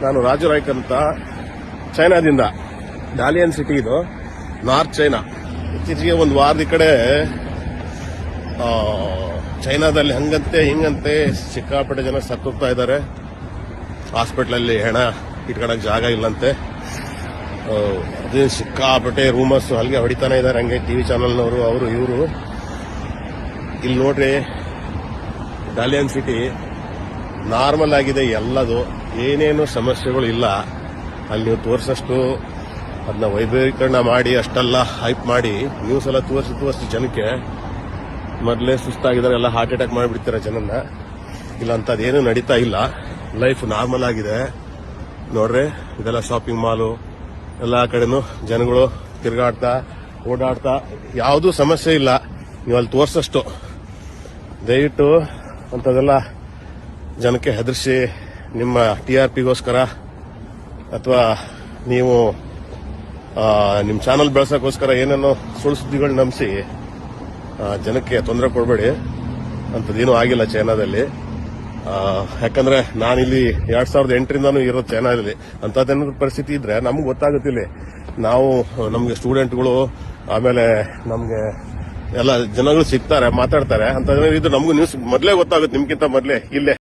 ನಾನು ರಾಜು ರಾಯ್ಕ್ ಅಂತ ಚೈನಾದಿಂದ, ಡಾಲಿಯನ್ ಸಿಟಿ ಇದು, ನಾರ್ತ್ ಚೈನಾ. ಇತ್ತೀಚೆಗೆ ಒಂದು ವಾರದ ಕಡೆ ಚೈನಾದಲ್ಲಿ ಹಂಗಂತೆ ಹಿಂಗಂತೆ ಸಿಕ್ಕಾಪಟ್ಟೆ ಜನ ಸತ್ತೋಗ್ತಾ ಇದ್ದಾರೆ. ಹಾಸ್ಪಿಟ್ಲಲ್ಲಿ ಹೆಣ ಇಟ್ಕೊಳಕ್ ಜಾಗ ಇಲ್ಲಂತೆ. ಅದೇ ಸಿಕ್ಕಾಪಟ್ಟೆ ರೂಮರ್ಸ್ ಅಲ್ಲಿಗೆ ಹೊಡಿತಾನೆ ಇದ್ದಾರೆ. ಹಂಗೆ ಟಿವಿ ಚಾನಲ್ನವರು ಅವರು ಇವರು. ಇಲ್ಲಿ ನೋಡ್ರಿ, ಡಾಲಿಯನ್ ಸಿಟಿ ನಾರ್ಮಲ್ ಆಗಿದೆ, ಎಲ್ಲದು ಏನೇನು ಸಮಸ್ಯೆಗಳು ಇಲ್ಲ. ಅಲ್ಲಿ ನೀವು ತೋರಿಸಷ್ಟು ಅದನ್ನ ವೈಭವೀಕರಣ ಮಾಡಿ ಅಷ್ಟೆಲ್ಲ ಹೈಪ್ ಮಾಡಿ ನ್ಯೂಸ್ ಎಲ್ಲ ತೋರಿಸಿ ಜನಕ್ಕೆ ಮೊದಲೇ ಸುಸ್ತಾಗಿದ್ದಾರೆ, ಎಲ್ಲ ಹಾರ್ಟ್ ಅಟ್ಯಾಕ್ ಮಾಡಿಬಿಡ್ತಾರೆ ಜನನ್ನ. ಇಲ್ಲ ಅಂತದೇನು ನಡೀತಾ ಇಲ್ಲ, ಲೈಫ್ ನಾರ್ಮಲ್ ಆಗಿದೆ. ನೋಡ್ರಿ, ಇದೆಲ್ಲ ಶಾಪಿಂಗ್ ಮಾಲು, ಎಲ್ಲ ಕಡೆನೂ ಜನಗಳು ತಿರುಗಾಡ್ತಾ ಓಡಾಡ್ತಾ, ಯಾವುದೂ ಸಮಸ್ಯೆ ಇಲ್ಲ ನೀವು ಅಲ್ಲಿ ತೋರಿಸಷ್ಟು. ದಯವಿಟ್ಟು ಅಂಥದ್ದೆಲ್ಲ ಜನಕ್ಕೆ ಹೆದರಿಸಿ ನಿಮ್ಮ TRPಗೋಸ್ಕರ ಅಥವಾ ನೀವು ನಿಮ್ಮ ಚಾನಲ್ ಬೆಳೆಸೋಕ್ಕೋಸ್ಕರ ಏನೇನೋ ಸುಳ್ಳು ಸುದ್ದಿಗಳು ನಂಬಿಸಿ ಜನಕ್ಕೆ ತೊಂದರೆ ಕೊಡಬೇಡಿ. ಅಂಥದ್ದೇನೂ ಆಗಿಲ್ಲ ಚೈನಾದಲ್ಲಿ. ಯಾಕಂದ್ರೆ ನಾನಿಲ್ಲಿ 2008ರಿಂದಾನು ಇರೋ ಚೈನಾದಲ್ಲಿ. ಅಂಥದ್ದೇನಾದ್ರು ಪರಿಸ್ಥಿತಿ ಇದ್ರೆ ನಮ್ಗೆ ಗೊತ್ತಾಗುತ್ತಿಲ್ಲ. ನಾವು ನಮ್ಗೆ ಸ್ಟೂಡೆಂಟ್ಗಳು, ಆಮೇಲೆ ನಮ್ಗೆ ಎಲ್ಲ ಜನಗಳು ಸಿಗ್ತಾರೆ, ಮಾತಾಡ್ತಾರೆ. ಅಂಥದ್ದೇನಾದ್ರು ಇದ್ರೆ ನಮಗೂ ನ್ಯೂಸ್ ಮೊದಲೇ ಗೊತ್ತಾಗುತ್ತೆ, ನಿಮ್ಗಿಂತ ಮೊದಲೇ ಇಲ್ಲೇ.